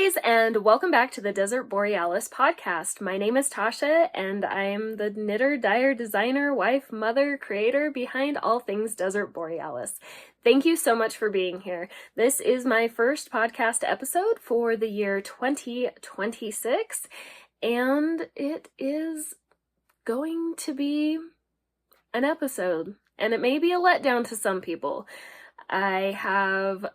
guys, and welcome back to the Desert Borealis Podcast. My name is Tasha, and I am the knitter, dyer, designer, wife, mother, creator behind all things Desert Borealis. Thank you so much for being here. This is my first podcast episode for the year 2026, and it is going to be an episode, and it may be a letdown to some people. I have,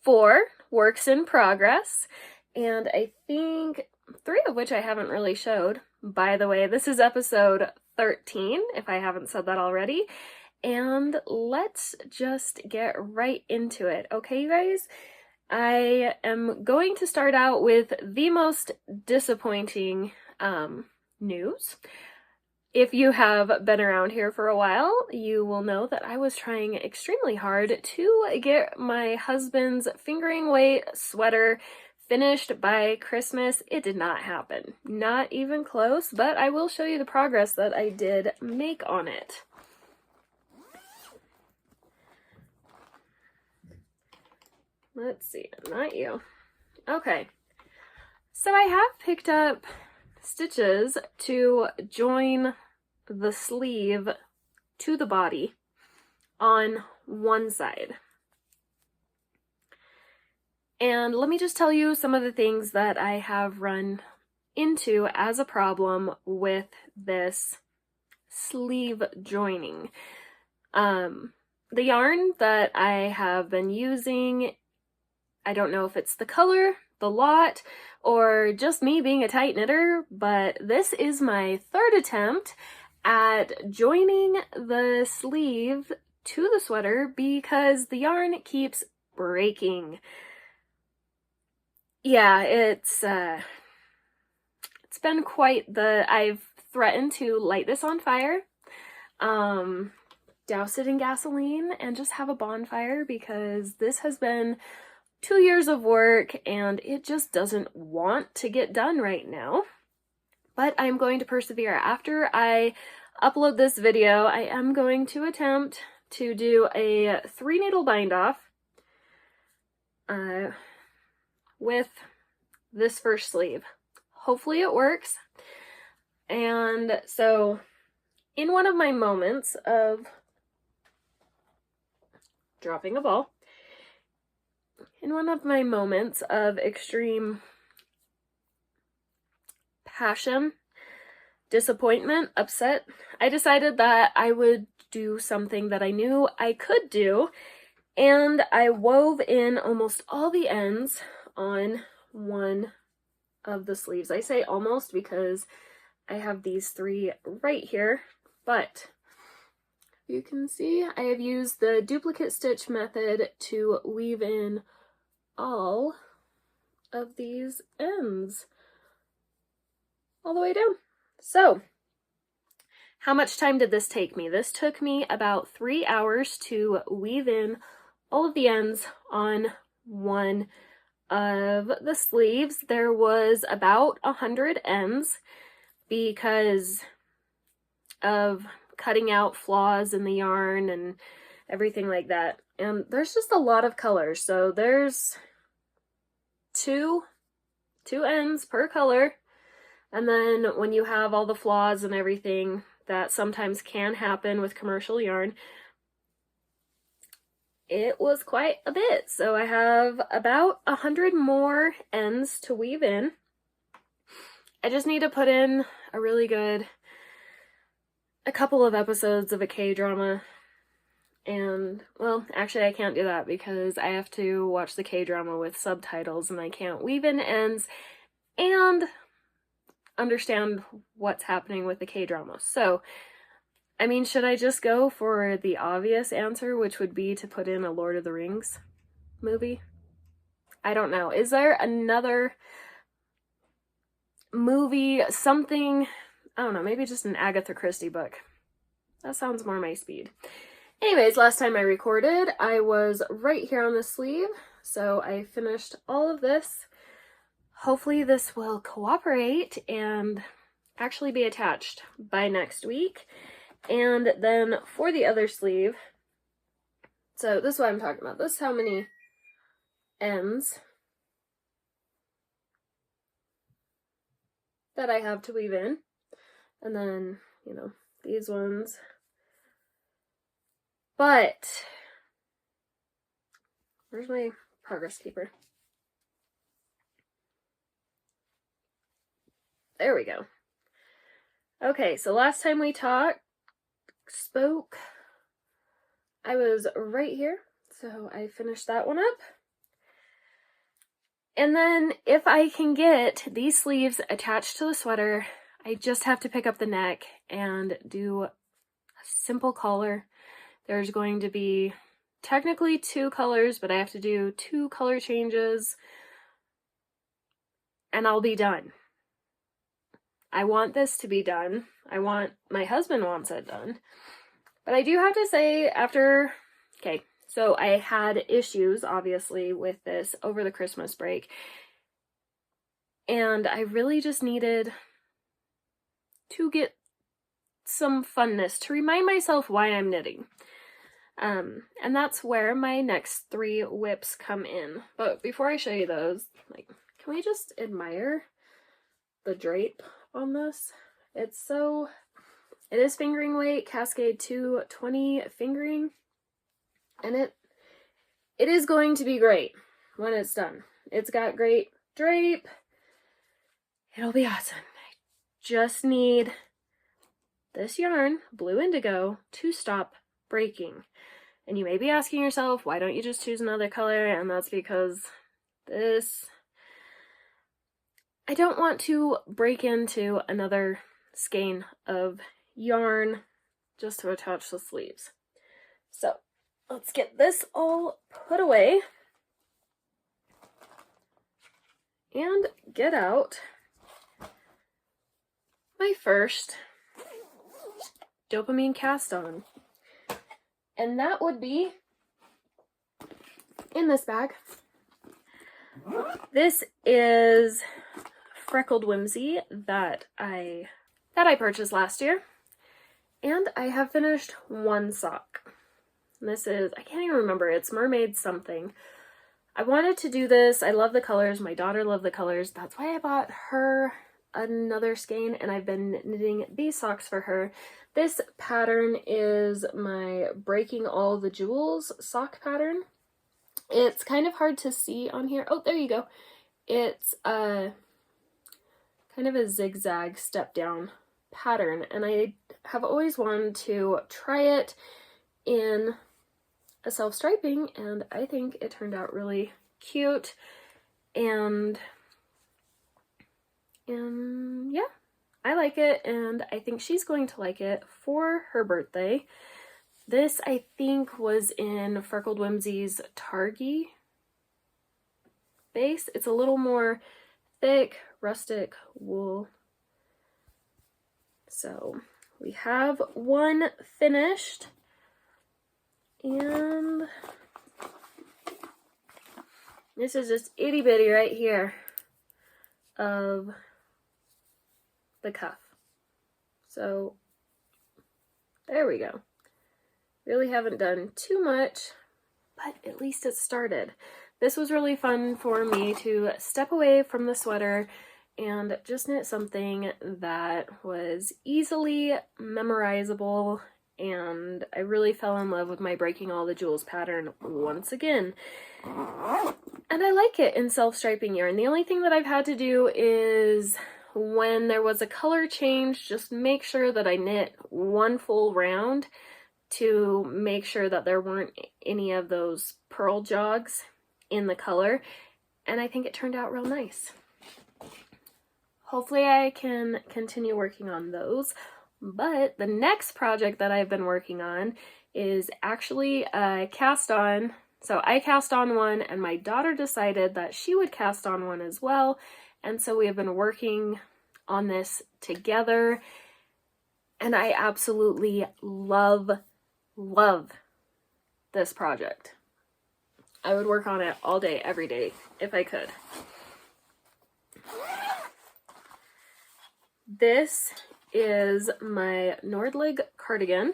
4 works in progress, and I think 3 of which I haven't really showed. By the way, this is episode 13, if I haven't said that already, and let's just get right into it, okay, you guys? I am going to start out with the most disappointing news. If you have been around here for a while, you will know that I was trying extremely hard to get my husband's fingering weight sweater finished by Christmas. It did not happen. Not even close, but I will show you the progress that I did make on it. Let's see, not you. Okay, so I have picked up stitches to join the sleeve to the body on one side. And let me just tell you some of the things that I have run into as a problem with this sleeve joining. The yarn that I have been using, I don't know if it's the color, the lot, or just me being a tight knitter, but this is my 3rd attempt at joining the sleeve to the sweater because the yarn keeps breaking. Yeah, it's been quite I've threatened to light this on fire, douse it in gasoline, and just have a bonfire because this has been 2 years of work and it just doesn't want to get done right now. But I'm going to persevere. After I upload this video, I am going to attempt to do a 3 needle bind off with this first sleeve. Hopefully it works. And so in one of my moments of dropping a ball, in one of my moments of extreme passion, disappointment, upset, I decided that I would do something that I knew I could do, and I wove in almost all the ends on one of the sleeves. I say almost because I have these 3 right here, but you can see I have used the duplicate stitch method to weave in all of these ends all the way down. So, how much time did this take me? This took me about 3 hours to weave in all of the ends on one of the sleeves. There was about 100 ends because of cutting out flaws in the yarn and everything like that. And there's just a lot of colors. So there's two ends per color. And then when you have all the flaws and everything that sometimes can happen with commercial yarn, it was quite a bit. So I have about 100 more ends to weave in. I just need to put in a couple of episodes of a K-drama. And, well, actually I can't do that because I have to watch the K-drama with subtitles and I can't weave in ends and understand what's happening with the K-drama. So, I mean, should I just go for the obvious answer, which would be to put in a Lord of the Rings movie? I don't know. Is there another movie, something, I don't know, maybe just an Agatha Christie book? That sounds more my speed. Anyways, last time I recorded, I was right here on the sleeve, so I finished all of this. Hopefully this will cooperate and actually be attached by next week. And then for the other sleeve, so this is what I'm talking about. This is how many ends that I have to weave in. And then, you know, these ones. But, where's my progress keeper? There we go. Okay, so last time we spoke, I was right here. So I finished that one up. And then if I can get these sleeves attached to the sweater, I just have to pick up the neck and do a simple collar. There's going to be technically 2 colors, but I have to do 2 color changes and I'll be done. I want this to be done. My husband wants it done. But I do have to say so I had issues, obviously, with this over the Christmas break. And I really just needed to get some funness, to remind myself why I'm knitting. And that's where my next 3 whips come in. But before I show you those, can we just admire the drape on this? It is fingering weight, Cascade 220 fingering. And it is going to be great when it's done. It's got great drape. It'll be awesome. I just need this yarn, Blue Indigo, to stop breaking. And you may be asking yourself, why don't you just choose another color? And that's because I don't want to break into another skein of yarn just to attach the sleeves. So let's get this all put away and get out my first dopamine cast on. And that would be in this bag. This is Freckled Whimsy that I purchased last year. And I have finished 1 sock. This is, I can't even remember, it's Mermaid something. I wanted to do this. I love the colors. My daughter loved the colors. That's why I bought her another skein, and I've been knitting these socks for her. This pattern is my Breaking All the Jewels sock pattern. It's kind of hard to see on here. Oh, there you go. It's kind of a zigzag step down pattern, and I have always wanted to try it in a self-striping, and I think it turned out really cute, and yeah, I like it, and I think she's going to like it for her birthday. This, I think, was in Freckled Whimsy's Targi base. It's a little more thick, rustic wool. So we have one finished, and this is just itty bitty right here of the cuff. So there we go. Really haven't done too much, but at least it started. This was really fun for me to step away from the sweater and just knit something that was easily memorizable, and I really fell in love with my Breaking All the Jewels pattern once again. And I like it in self-striping yarn. The only thing that I've had to do is when there was a color change, just make sure that I knit one full round to make sure that there weren't any of those purl jogs in the color, and I think it turned out real nice. Hopefully I can continue working on those, but the next project that I've been working on is actually a cast on. So I cast on one, and my daughter decided that she would cast on one as well, and so we have been working on this together, and I absolutely love this project. I would work on it all day, every day, if I could. This is my Nordlig cardigan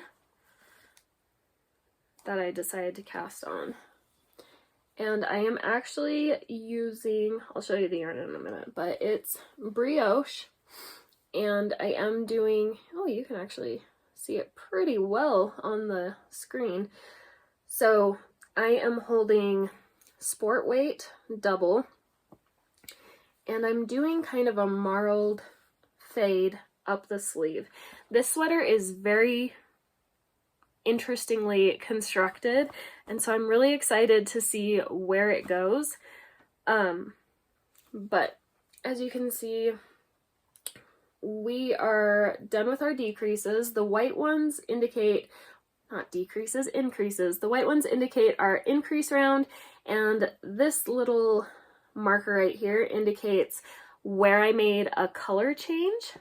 that I decided to cast on. And I am actually using, I'll show you the yarn in a minute, but it's brioche. And I am doing, oh, you can actually see it pretty well on the screen. So I am holding sport weight double, and I'm doing kind of a marled fade up the sleeve. This sweater is very interestingly constructed, and so I'm really excited to see where it goes. But as you can see, we are done with our decreases. The white ones indicate, not decreases, increases. The white ones indicate our increase round, and this little marker right here indicates where I made a color change,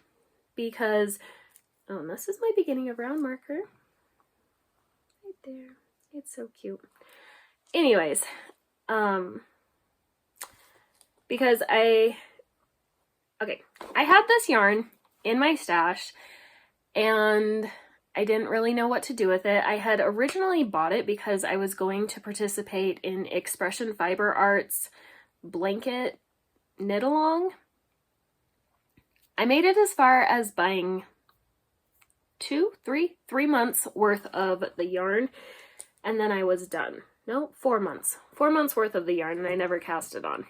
because, oh, this is my beginning of round marker. Right there. It's so cute. Anyways, because I had this yarn in my stash, and I didn't really know what to do with it. I had originally bought it because I was going to participate in Expression Fiber Arts blanket knit along. I made it as far as buying 3 months worth of the yarn, and then I was done. No, 4 months. 4 months worth of the yarn, and I never cast it on.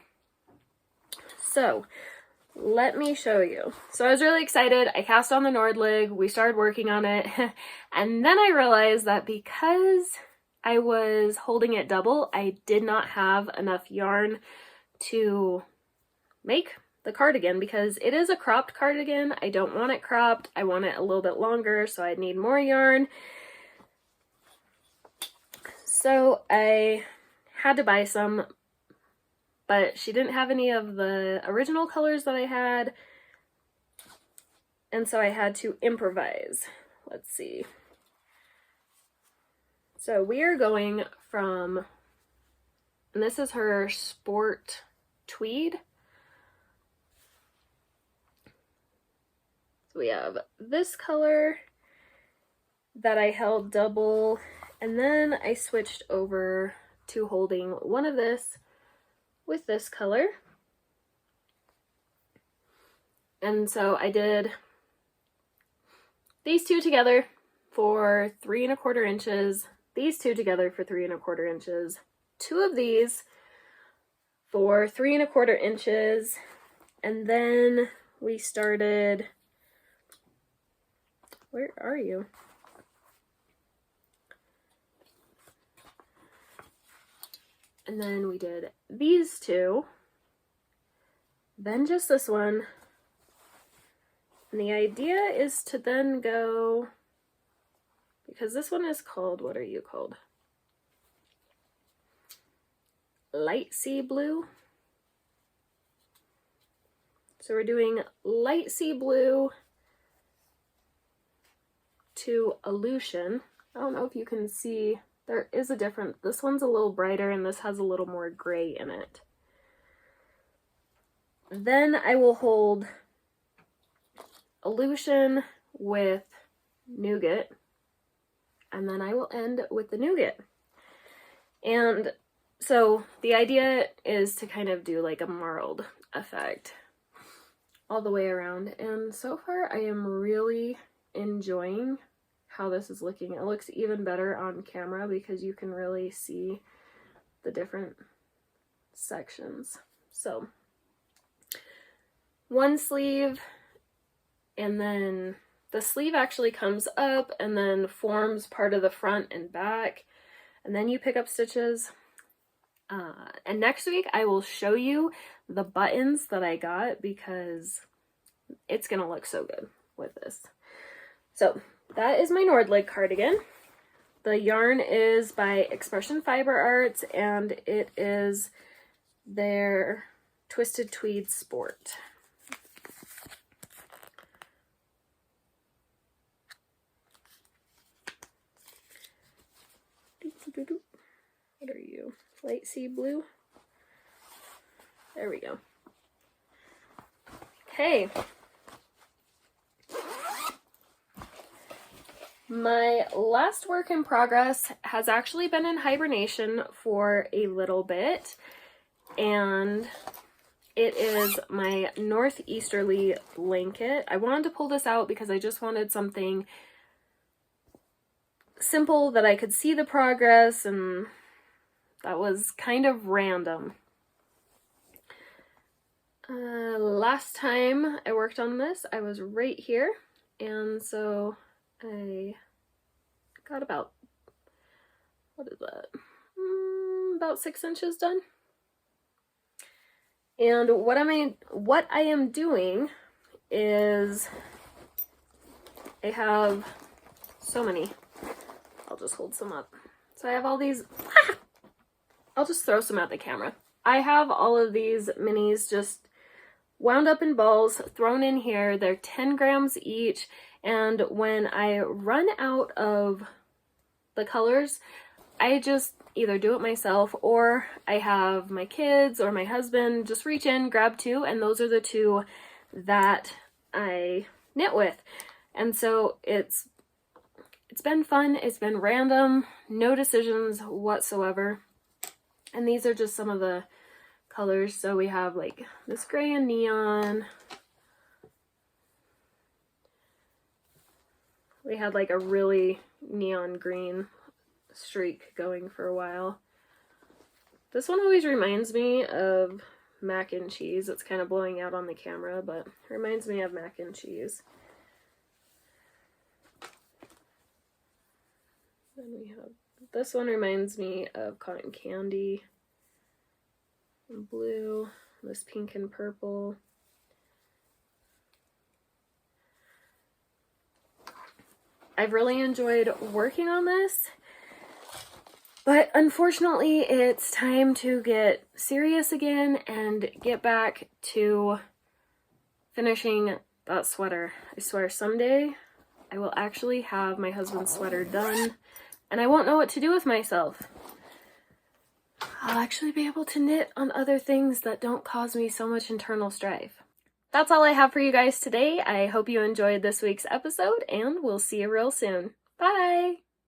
So let me show you. So I was really excited. I cast on the Nordlig. We started working on it. And then I realized that because I was holding it double, I did not have enough yarn to make the cardigan, because it is a cropped cardigan. I don't want it cropped. I want it a little bit longer, so I'd need more yarn. So I had to buy some, but she didn't have any of the original colors that I had, and so I had to improvise. Let's see. So we are going from, and this is her sport tweed. So we have this color that I held double, and then I switched over to holding one of this with this color. And so I did these two together for 3 1/4 inches, these two together for 3 1/4 inches, 2 of these for 3 1/4 inches, and then we started, where are you? And then we did these two, then just this one. And the idea is to then go, because this one is called, what are you called? Light sea blue. So we're doing light sea blue to Aleutian. I don't know if you can see, there is a difference. This one's a little brighter and this has a little more gray in it. Then I will hold Aleutian with nougat, and then I will end with the nougat. And so the idea is to kind of do like a marled effect all the way around, and so far I am really enjoying how this is looking. It looks even better on camera because you can really see the different sections. So one sleeve, and then the sleeve actually comes up and then forms part of the front and back, and then you pick up stitches. And next week I will show you the buttons that I got, because it's gonna look so good with this. So that is my Nordlig cardigan. The yarn is by Expression Fiber Arts, and it is their Twisted Tweed Sport. What are you? Light sea blue? There we go. Okay. My last work in progress has actually been in hibernation for a little bit, and it is my northeasterly blanket. I wanted to pull this out because I just wanted something simple that I could see the progress, and that was kind of random. Last time I worked on this, I was right here, and so I got about, what is that? About 6 inches done. And what I am doing is I have so many. I'll just hold some up. So I have all these. I'll just throw some at the camera. I have all of these minis just wound up in balls, thrown in here. They're 10 grams each. And when I run out of the colors, I just either do it myself, or I have my kids or my husband just reach in, grab two, and those are the two that I knit with. And so it's been fun, it's been random, no decisions whatsoever. And these are just some of the colors. So we have like this gray and neon. We had like a really neon green streak going for a while. This one always reminds me of mac and cheese. It's kind of blowing out on the camera, but it reminds me of mac and cheese. Then we have, this one reminds me of cotton candy and blue, this pink and purple. I've really enjoyed working on this, but unfortunately it's time to get serious again and get back to finishing that sweater. I swear someday I will actually have my husband's sweater done, and I won't know what to do with myself. I'll actually be able to knit on other things that don't cause me so much internal strife. That's all I have for you guys today. I hope you enjoyed this week's episode, and we'll see you real soon. Bye!